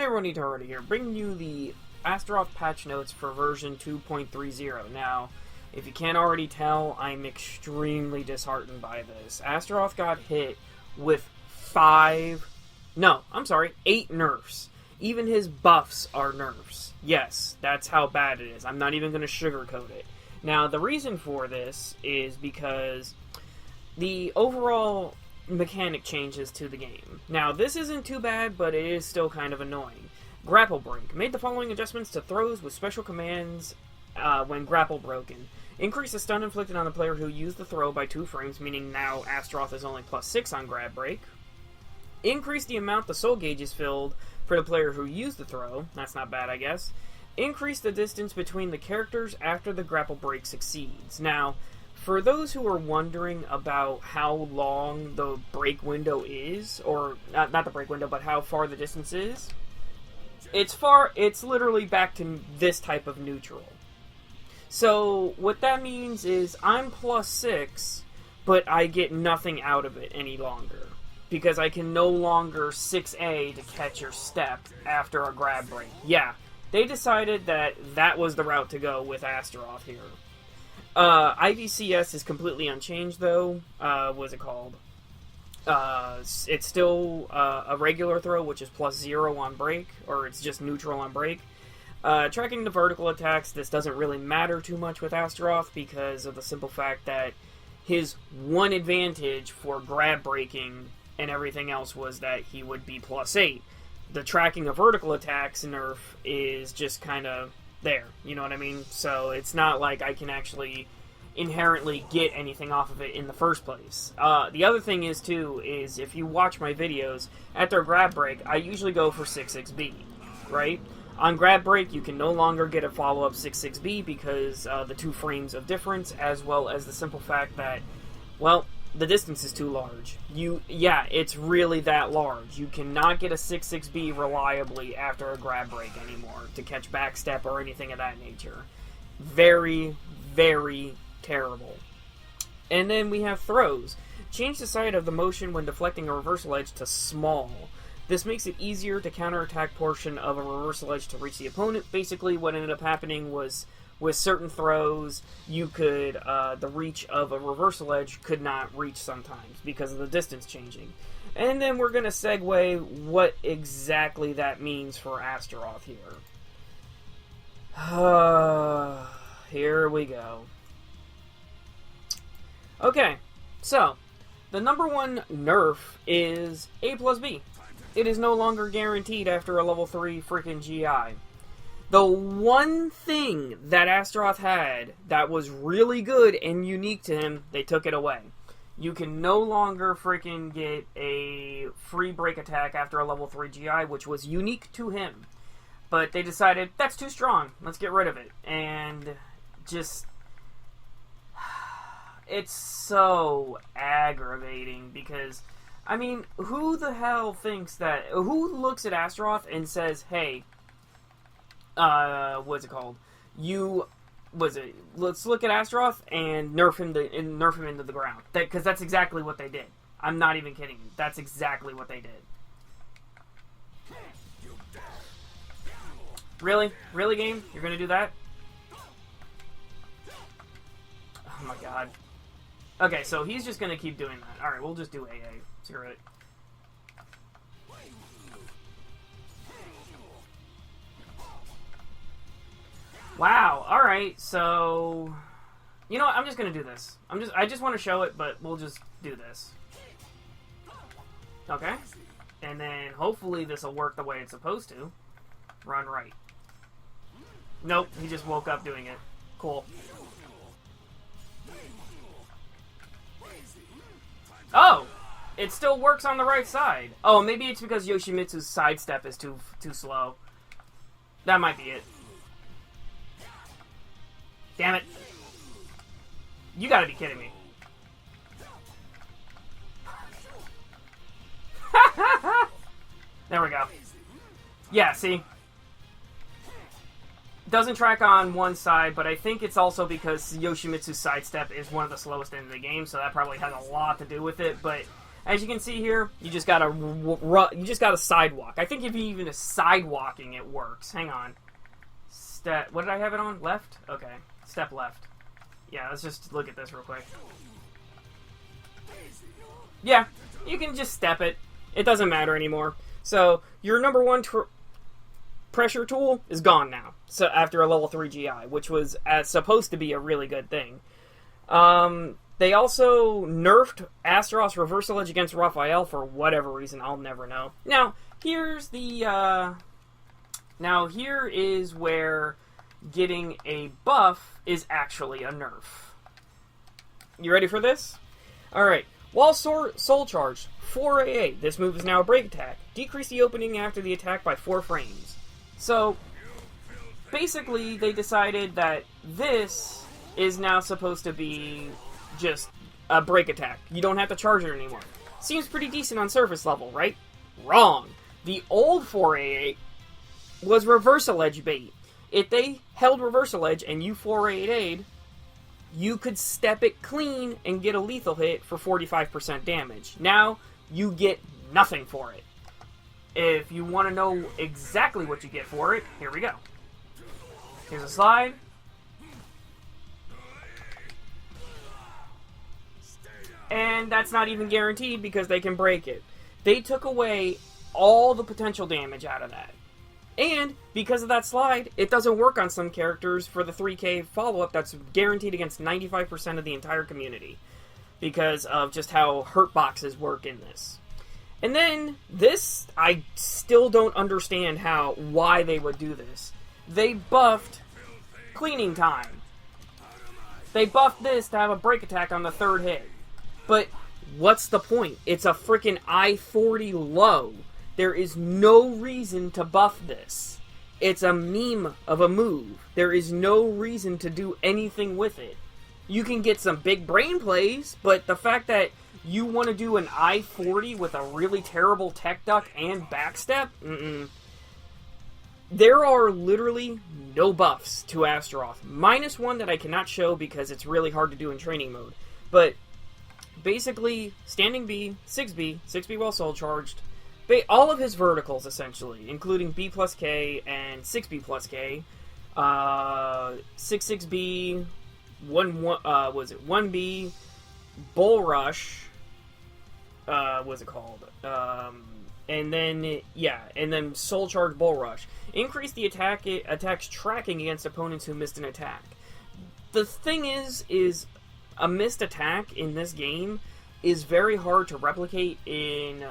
everyone, Ittarra here, bringing you the Astaroth patch notes for version 2.30. Now, if you can't already tell, I'm extremely disheartened by this. Astaroth got hit with 8 nerfs. Even his buffs are nerfs. Yes, that's how bad it is. I'm not even going to sugarcoat it. Now, the reason for this is because the overall mechanic changes to the game. Now, this isn't too bad, but it is still kind of annoying. Grapple Break. Made the following adjustments to throws with special commands when grapple broken. Increase the stun inflicted on the player who used the throw by 2 frames, meaning now Astaroth is only +6 on Grab Break. Increase the amount the soul gauge is filled for the player who used the throw. That's not bad, I guess. Increase the distance between the characters after the grapple break succeeds. Now, for those who are wondering about how long the break window is, or not the break window, but how far the distance is, it's literally back to this type of neutral. So, what that means is I'm +6, but I get nothing out of it any longer. Because I can no longer 6A to catch your step after a grab break. Yeah, they decided that was the route to go with Astaroth here. IVCS is completely unchanged, though. What's it called? It's still a regular throw, which is +0 on break, or it's just neutral on break. Tracking the vertical attacks, this doesn't really matter too much with Astaroth because of the simple fact that his one advantage for grab breaking and everything else was that he would be +8. The tracking of vertical attacks nerf is just kind of there, you know what I mean? So it's not like I can actually inherently get anything off of it in the first place. The other thing is, too, is if you watch my videos, after a grab break, I usually go for 6-6B, right? On grab break, you can no longer get a follow-up 6-6B because the 2 frames of difference, as well as the simple fact that, well, the distance is too large. Yeah, it's really that large. You cannot get a 6-6B reliably after a grab break anymore to catch backstep or anything of that nature. Very, very terrible. And then we have throws. Change the side of the motion when deflecting a reversal edge to small. This makes it easier to counterattack portion of a reversal edge to reach the opponent. Basically, what ended up happening was with certain throws, you could, the reach of a reversal edge could not reach sometimes because of the distance changing. And then we're going to segue what exactly that means for Astaroth here. Here we go. Okay, so, the number 1 nerf is A+B. It is no longer guaranteed after a level 3 freaking GI. The one thing that Astaroth had that was really good and unique to him, they took it away. You can no longer freaking get a free break attack after a level 3 GI, which was unique to him. But they decided, that's too strong, let's get rid of it. And just, it's so aggravating because, I mean, who the hell thinks that, who looks at Astaroth and says, hey, what's it called? Let's look at Astaroth and nerf him into the ground. Because that's exactly what they did. I'm not even kidding you. That's exactly what they did. Really? Really, game? You're gonna do that? Oh my god. Okay, so he's just gonna keep doing that. Alright, we'll just do AA. Screw it. Wow, alright, so, you know what, I'm just gonna do this. I just want to show it, but we'll just do this. Okay, and then hopefully this will work the way it's supposed to. Run right. Nope, he just woke up doing it. Cool. Oh! It still works on the right side. Oh, maybe it's because Yoshimitsu's sidestep is too slow. That might be it. Damn it. You gotta be kidding me. There we go. Yeah, see? Doesn't track on one side, but I think it's also because Yoshimitsu's sidestep is one of the slowest in the game, so that probably has a lot to do with it, but As you can see here, you just gotta sidewalk. I think if you even sidewalking, it works. Hang on. What did I have it on? Left? Okay. Step left. Yeah, let's just look at this real quick. Yeah, you can just step it. It doesn't matter anymore. So, your number one pressure tool is gone now. So, after a level 3 GI, which was supposed to be a really good thing. They also nerfed Astaroth's reversal edge against Raphael for whatever reason. I'll never know. Now, here's the... Now, here is where getting a buff is actually a nerf. You ready for this? Alright. While Soul Charged, 4 AA, this move is now a break attack. Decrease the opening after the attack by 4 frames. So, basically, they decided that this is now supposed to be just a break attack. You don't have to charge it anymore. Seems pretty decent on surface level, right? Wrong. The old 4 AA was reversal edge bait. If they held reversal edge and you 4-8'd, you could step it clean and get a lethal hit for 45% damage. Now, you get nothing for it. If you want to know exactly what you get for it, here we go. Here's a slide. And that's not even guaranteed because they can break it. They took away all the potential damage out of that. And, because of that slide, it doesn't work on some characters for the 3K follow-up that's guaranteed against 95% of the entire community. Because of just how hurt boxes work in this. And then, this, I still don't understand why they would do this. They buffed cleaning time. They buffed this to have a break attack on the 3rd hit. But, what's the point? It's a freaking I-40 low. There is no reason to buff this. It's a meme of a move. There is no reason to do anything with it. You can get some big brain plays, but the fact that you want to do an I-40 with a really terrible tech duck and backstep? There are literally no buffs to Astaroth. Minus one that I cannot show because it's really hard to do in training mode. But basically, standing B, 6B while soul charged, all of his verticals, essentially, including B plus K and 6B plus K, 6B, 1B, Bull Rush, what's it called? And then Soul Charge Bull Rush. Increase the attack's tracking against opponents who missed an attack. The thing is a missed attack in this game is very hard to replicate in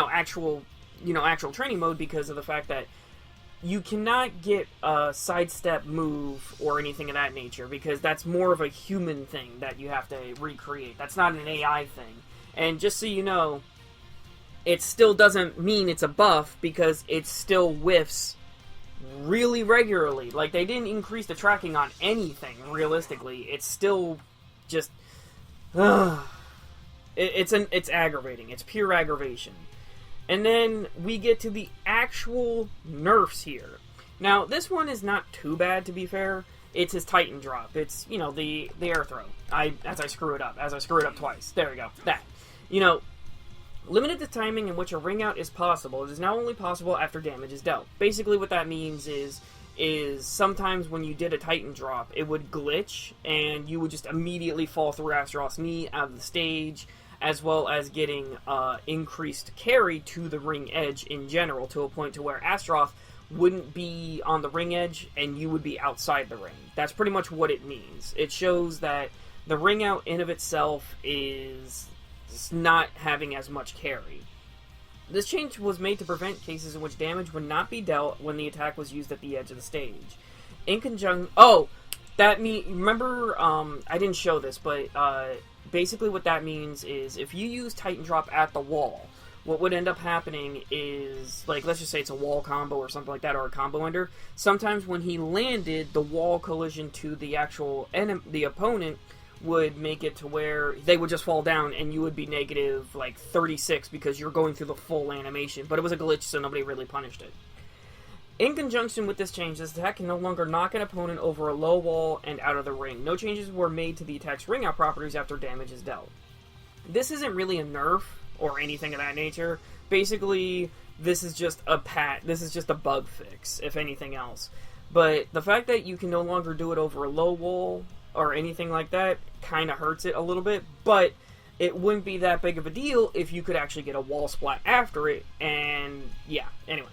actual training mode because of the fact that you cannot get a sidestep move or anything of that nature because that's more of a human thing that you have to recreate. That's not an AI thing. And just so you know, it still doesn't mean it's a buff because it still whiffs really regularly. Like, they didn't increase the tracking on anything, realistically. It's still just... It's aggravating. It's pure aggravation. And then we get to the actual nerfs here. Now, this one is not too bad, to be fair. It's his Titan drop. It's, the air throw. As I screw it up twice. There we go. That. Limited the timing in which a ring out is possible. It is now only possible after damage is dealt. Basically what that means is sometimes when you did a Titan drop, it would glitch, and you would just immediately fall through Astaroth's knee out of the stage, as well as getting increased carry to the ring edge in general, to a point to where Astaroth wouldn't be on the ring edge, and you would be outside the ring. That's pretty much what it means. It shows that the ring out in of itself is not having as much carry. This change was made to prevent cases in which damage would not be dealt when the attack was used at the edge of the stage. In conjunction... remember, I didn't show this, but basically what that means is if you use Titan Drop at the wall, what would end up happening is, like, let's just say it's a wall combo or something like that, or a combo ender. Sometimes when he landed, the wall collision to the actual the opponent would make it to where they would just fall down and you would be negative, like, 36 because you're going through the full animation. But it was a glitch, so nobody really punished it. In conjunction with this change, this attack can no longer knock an opponent over a low wall and out of the ring. No changes were made to the attack's ring out properties after damage is dealt. this isn't really a nerf or anything of that nature. Basically, this is just a this is just a bug fix, if anything else. But the fact that you can no longer do it over a low wall or anything like that kind of hurts it a little bit, but it wouldn't be that big of a deal if you could actually get a wall splat after it, and yeah, anyway.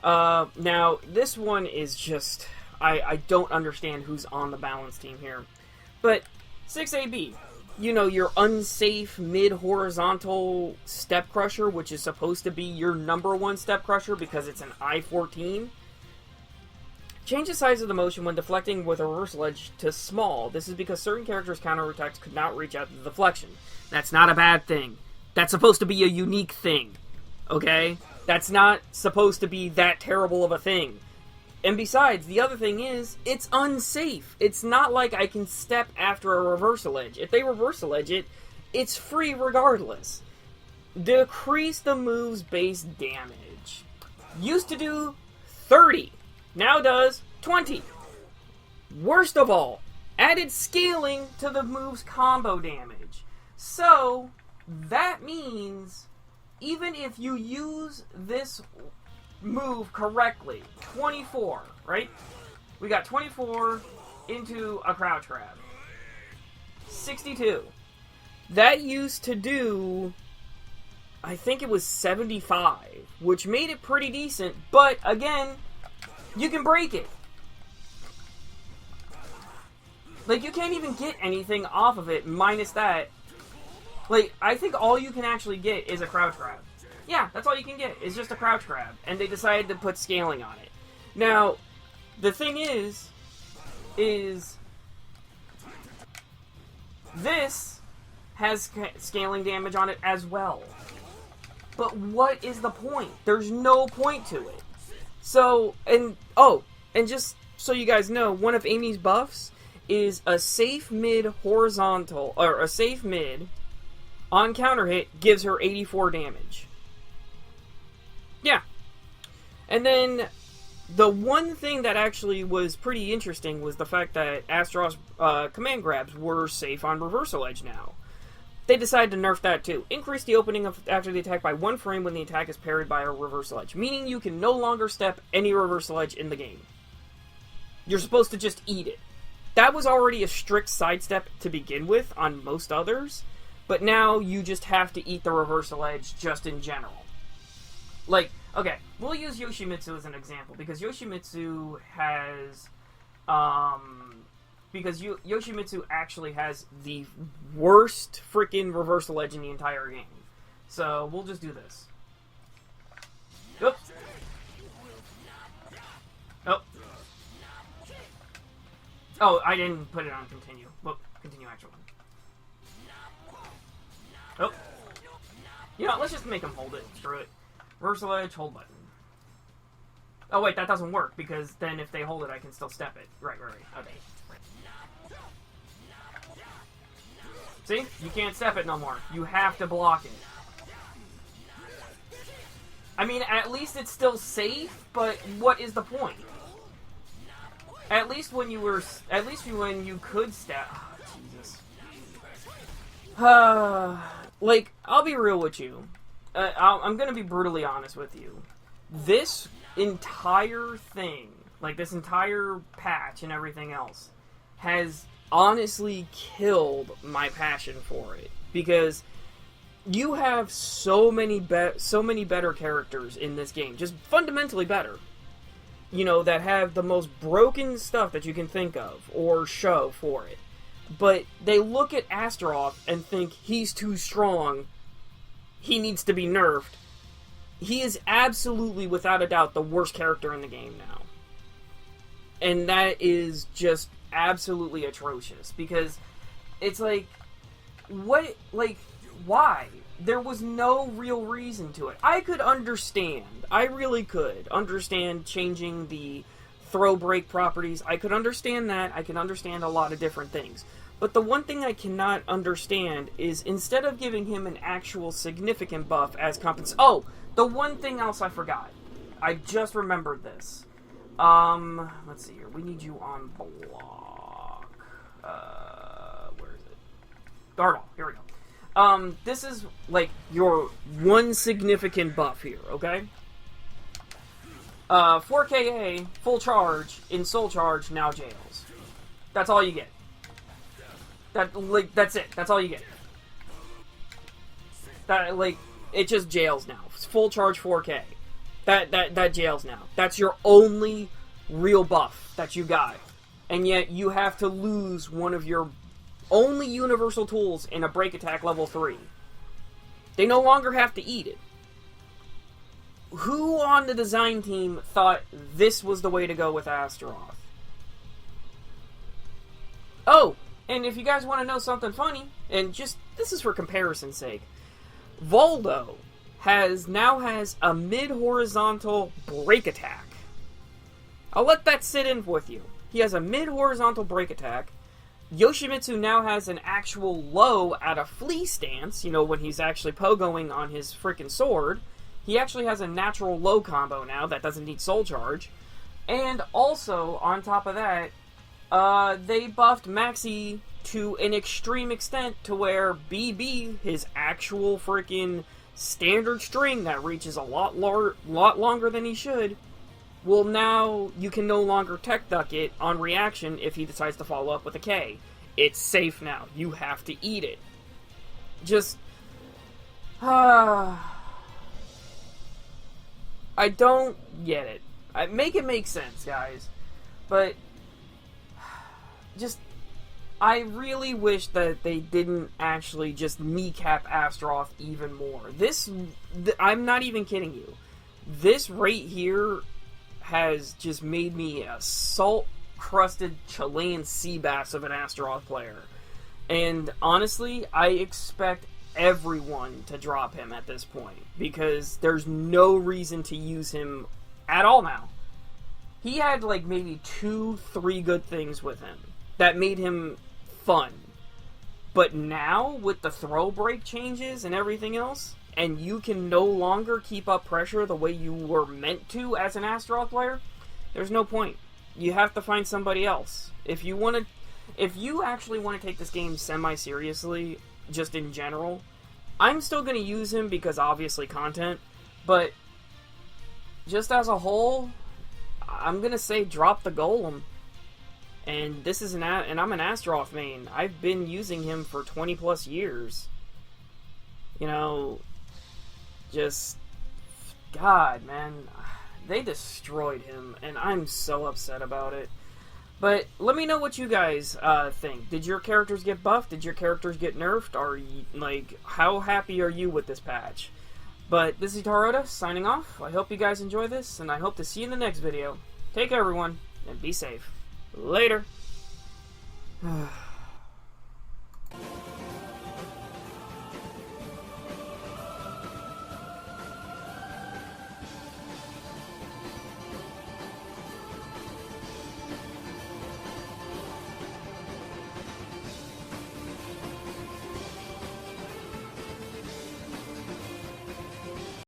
Now, this one is just, I don't understand who's on the balance team here. But 6AB, you know, your unsafe mid-horizontal step crusher, which is supposed to be your #1 step crusher because it's an I-14. Change the size of the motion when deflecting with a reversal edge to small. This is because certain characters' counterattacks could not reach out to the deflection. That's not a bad thing. That's supposed to be a unique thing. Okay? That's not supposed to be that terrible of a thing. And besides, the other thing is, it's unsafe. It's not like I can step after a reversal edge. If they reversal edge it, it's free regardless. Decrease the move's base damage. Used to do 30. Now does 20. Worst of all, added scaling to the move's combo damage. So, that means, even if you use this move correctly, 24, right? We got 24 into a crouch grab. 62. That used to do, I think it was 75, which made it pretty decent, but again, you can break it. Like, you can't even get anything off of it minus that. Like, I think all you can actually get is a crouch grab. Yeah, that's all you can get. It's just a crouch grab. And they decided to put scaling on it. Now, the thing is this has scaling damage on it as well. But what is the point? There's no point to it. So, and just so you guys know, one of Amy's buffs is a safe mid horizontal, or a safe mid on counter hit gives her 84 damage. Yeah. And then the one thing that actually was pretty interesting was the fact that Astaroth's command grabs were safe on reversal edge now. They decided to nerf that too. Increase the opening after the attack by 1 frame when the attack is parried by a reversal edge. Meaning you can no longer step any reversal edge in the game. You're supposed to just eat it. That was already a strict sidestep to begin with on most others. But now you just have to eat the reversal edge just in general. Like, okay, we'll use Yoshimitsu as an example. Because Yoshimitsu has... Because Yoshimitsu actually has the worst freaking reversal edge in the entire game. So, we'll just do this. Oops. Oh. Oh, I didn't put it on continue. Well, continue actual one. Oh. You know, let's just make him hold it. Screw it. Reversal edge, hold button. Oh, wait, that doesn't work, because then if they hold it, I can still step it. Right. Okay. See? You can't step it no more. You have to block it. I mean, at least it's still safe, but what is the point? At least when you were... At least when you could step... Oh, Jesus. Like, I'll be real with you. I'm gonna be brutally honest with you. This entire thing, like this entire patch and everything else, has honestly killed my passion for it, because you have so many better characters in this game, just fundamentally better, you know, that have the most broken stuff that you can think of or show for it, but they look at Astaroth and think he's too strong, he needs to be nerfed. He is absolutely, without a doubt, the worst character in the game now, and that is just absolutely atrocious, because it's like, what, like, why? There was no real reason to it. I could understand, I really could understand changing the throw break properties. I could understand that. I can understand a lot of different things. But the one thing I cannot understand is, instead of giving him an actual significant buff as compensation... Oh, the one thing else I forgot. I just remembered this. Let's see here. We need you on block. Where is it? Guard all. Here we go. this is, like, your one significant buff here, okay? 4KA, full charge, in Soul Charge, now jails. That's all you get. That's it. That's all you get. That, like, it just jails now. It's full charge 4K. That jails now. That's your only real buff that you got. And yet, you have to lose one of your only universal tools in a break attack level 3. They no longer have to eat it. Who on the design team thought this was the way to go with Astaroth? Oh, and if you guys want to know something funny, and just, this is for comparison's sake, Voldo now has a mid-horizontal break attack. I'll let that sit in with you. He has a mid-horizontal break attack. Yoshimitsu now has an actual low at a flee stance, you know, when he's actually pogoing on his freaking sword. He actually has a natural low combo now that doesn't need Soul Charge. And also, on top of that, they buffed Maxi to an extreme extent to where BB, his actual freaking standard string that reaches a lot longer than he should, well, now you can no longer tech duck it on reaction if he decides to follow up with a K. It's safe now. You have to eat it. Just... I don't get it. Make it make sense, guys. But... just... I really wish that they didn't actually just kneecap Astaroth even more. I'm not even kidding you. This right here has just made me a salt-crusted Chilean sea bass of an Astaroth player. And honestly, I expect everyone to drop him at this point, because there's no reason to use him at all now. He had like maybe 2-3 good things with him that made him fun. But now, with the throw break changes and everything else, and you can no longer keep up pressure the way you were meant to as an Astaroth player, there's no point. You have to find somebody else. If you actually want to take this game semi-seriously, just in general, I'm still going to use him because obviously content, but just as a whole, I'm going to say drop the Golem. And this is and I'm an Astaroth main. I've been using him for 20 plus years. You know, just, God, man, they destroyed him, and I'm so upset about it. But let me know what you guys think. Did your characters get buffed? Did your characters get nerfed? Are you, like, how happy are you with this patch? But this is Ittarra signing off. I hope you guys enjoy this, and I hope to see you in the next video. Take care, everyone, and be safe. Later.